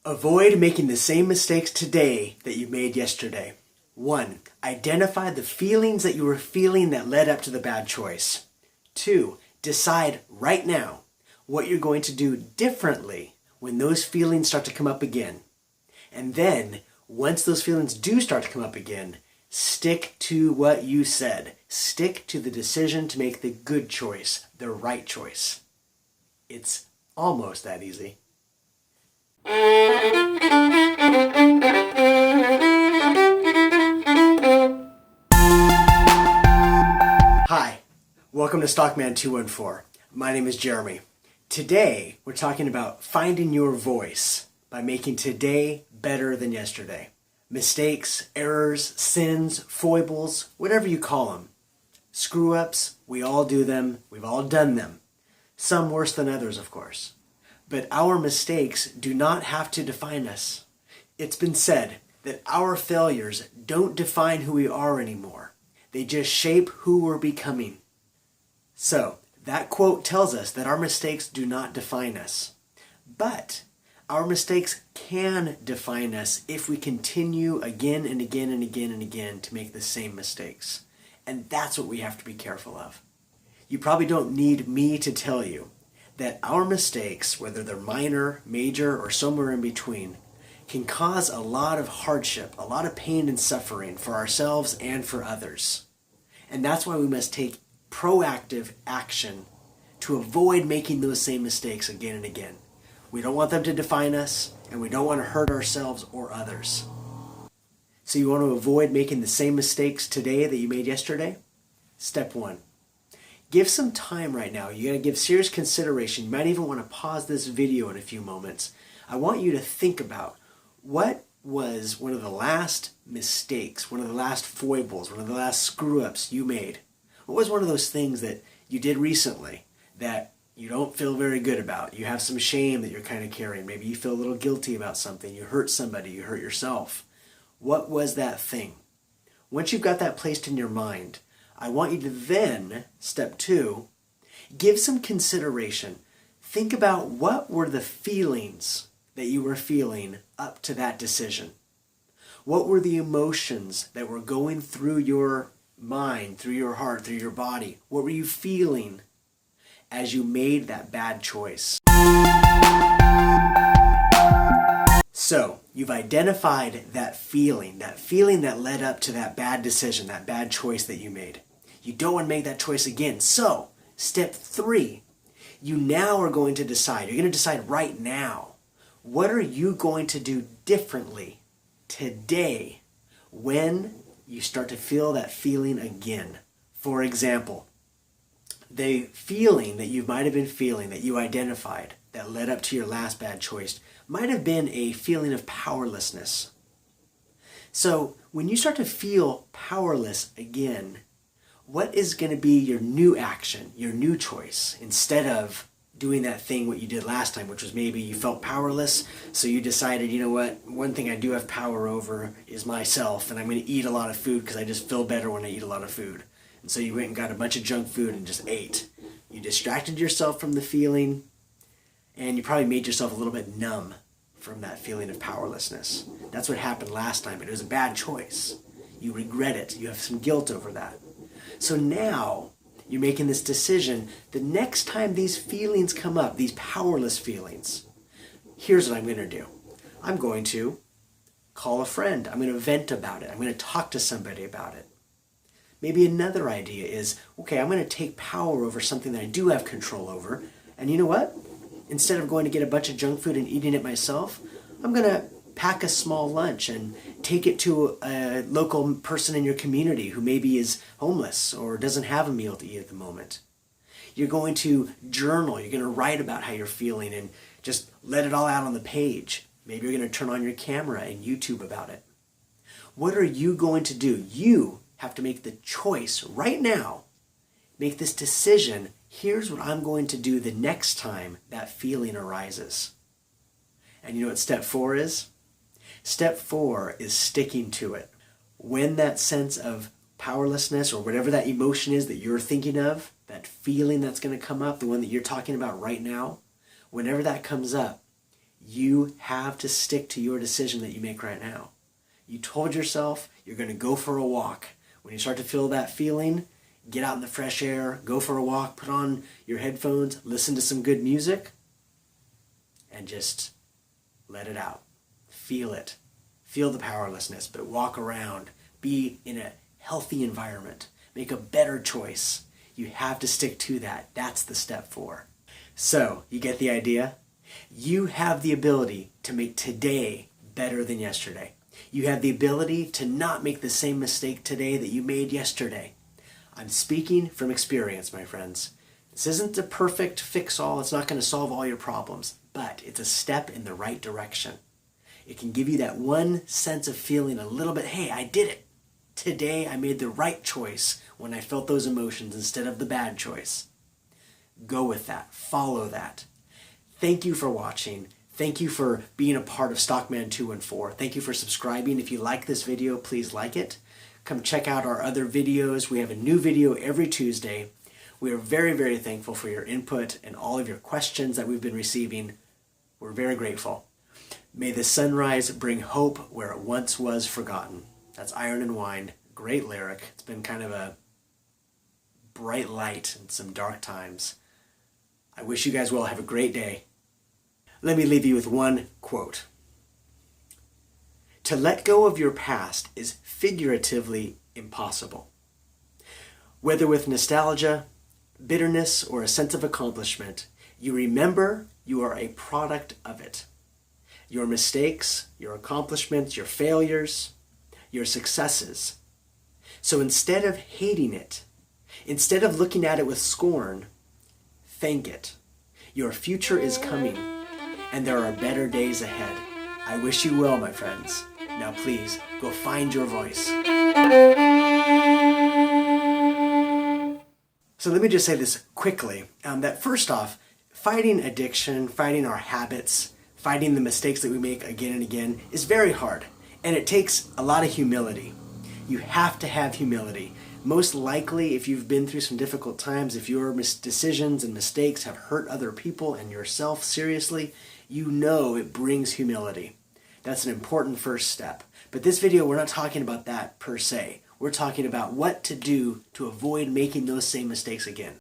Avoid making the same mistakes today that you made yesterday. 1. Identify the feelings that you were feeling that led up to the bad choice. 2. Decide right now what you're going to do differently when those feelings start to come up again. And then, once those feelings do start to come up again, stick to what you said. Stick to the decision to make the good choice, the right choice. It's almost that easy. Hi, welcome to Stockman 214. My name is Jeremy. Today, we're talking about finding your voice by making today better than yesterday. Mistakes, errors, sins, foibles, whatever you call them. Screw-ups, we all do them, we've all done them. Some worse than others, of course. But our mistakes do not have to define us. It's been said that our failures don't define who we are anymore. They just shape who we're becoming. So, that quote tells us that our mistakes do not define us. But our mistakes can define us if we continue again and again and again and again to make the same mistakes. And that's what we have to be careful of. You probably don't need me to tell you that our mistakes, whether they're minor, major, or somewhere in between, can cause a lot of hardship, a lot of pain and suffering for ourselves and for others. And that's why we must take proactive action to avoid making those same mistakes again and again. We don't want them to define us, and we don't want to hurt ourselves or others. So you want to avoid making the same mistakes today that you made yesterday? Step 1. Give some time right now. You got to give serious consideration. You might even want to pause this video in a few moments. I want you to think about what was one of the last mistakes, one of the last foibles, one of the last screw-ups you made. What was one of those things that you did recently that you don't feel very good about? You have some shame that you're kind of carrying. Maybe you feel a little guilty about something. You hurt somebody. You hurt yourself. What was that thing? Once you've got that placed in your mind, I want you to then, step 2, give some consideration. Think about what were the feelings that you were feeling up to that decision. What were the emotions that were going through your mind, through your heart, through your body? What were you feeling as you made that bad choice? So, you've identified that feeling that led up to that bad decision, that bad choice that you made. You don't want to make that choice again. So, step 3, you now are going to decide. You're going to decide right now. What are you going to do differently today when you start to feel that feeling again? For example, the feeling that you might have been feeling that you identified that led up to your last bad choice might have been a feeling of powerlessness. So when you start to feel powerless again, what is going to be your new action, your new choice, instead of doing that thing what you did last time, which was maybe you felt powerless, so you decided, you know what, one thing I do have power over is myself, and I'm going to eat a lot of food because I just feel better when I eat a lot of food. And so you went and got a bunch of junk food and just ate. You distracted yourself from the feeling, and you probably made yourself a little bit numb from that feeling of powerlessness. That's what happened last time, but it was a bad choice. You regret it. You have some guilt over that. So now you're making this decision. The next time these feelings come up, these powerless feelings, here's what I'm going to do. I'm going to call a friend. I'm going to vent about it. I'm going to talk to somebody about it. Maybe another idea is, okay, I'm going to take power over something that I do have control over. And you know what? Instead of going to get a bunch of junk food and eating it myself, I'm going to pack a small lunch and take it to a local person in your community who maybe is homeless or doesn't have a meal to eat at the moment. You're going to journal. You're going to write about how you're feeling and just let it all out on the page. Maybe you're going to turn on your camera and YouTube about it. What are you going to do? You have to make the choice right now. Make this decision. Here's what I'm going to do the next time that feeling arises. And you know what step 4 is? Step 4 is sticking to it. When that sense of powerlessness or whatever that emotion is that you're thinking of, that feeling that's going to come up, the one that you're talking about right now, whenever that comes up, You have to stick to your decision that you make right now. You told yourself you're going to go for a walk. When you start to feel that feeling, get out in the fresh air, go for a walk, put on your headphones, listen to some good music, and just let it out. Feel it. Feel the powerlessness, but walk around. Be in a healthy environment. Make a better choice. You have to stick to that. That's the step 4. So, you get the idea? You have the ability to make today better than yesterday. You have the ability to not make the same mistake today that you made yesterday. I'm speaking from experience, my friends. This isn't the perfect fix-all. It's not going to solve all your problems, but it's a step in the right direction. It can give you that one sense of feeling a little bit, hey, I did it. Today I made the right choice when I felt those emotions instead of the bad choice. Go with that. Follow that. Thank you for watching. Thank you for being a part of Stockman 214. Thank you for subscribing. If you like this video, please like it. Come check out our other videos. We have a new video every Tuesday. We are very, very thankful for your input and all of your questions that we've been receiving. We're very grateful. May the sunrise bring hope where it once was forgotten. That's Iron and Wine. Great lyric. It's been kind of a bright light in some dark times. I wish you guys well. Have a great day. Let me leave you with one quote. To let go of your past is figuratively impossible. Whether with nostalgia, bitterness, or a sense of accomplishment, you remember you are a product of it. Your mistakes, your accomplishments, your failures, your successes. So instead of hating it, instead of looking at it with scorn, thank it. Your future is coming, and there are better days ahead. I wish you well, my friends. Now please, go find your voice. So let me just say this quickly, that first off, fighting addiction, fighting our habits, fighting the mistakes that we make again and again is very hard. And it takes a lot of humility. You have to have humility. Most likely, if you've been through some difficult times, if your decisions and mistakes have hurt other people and yourself seriously, you know it brings humility. That's an important first step. But this video, we're not talking about that per se. We're talking about what to do to avoid making those same mistakes again.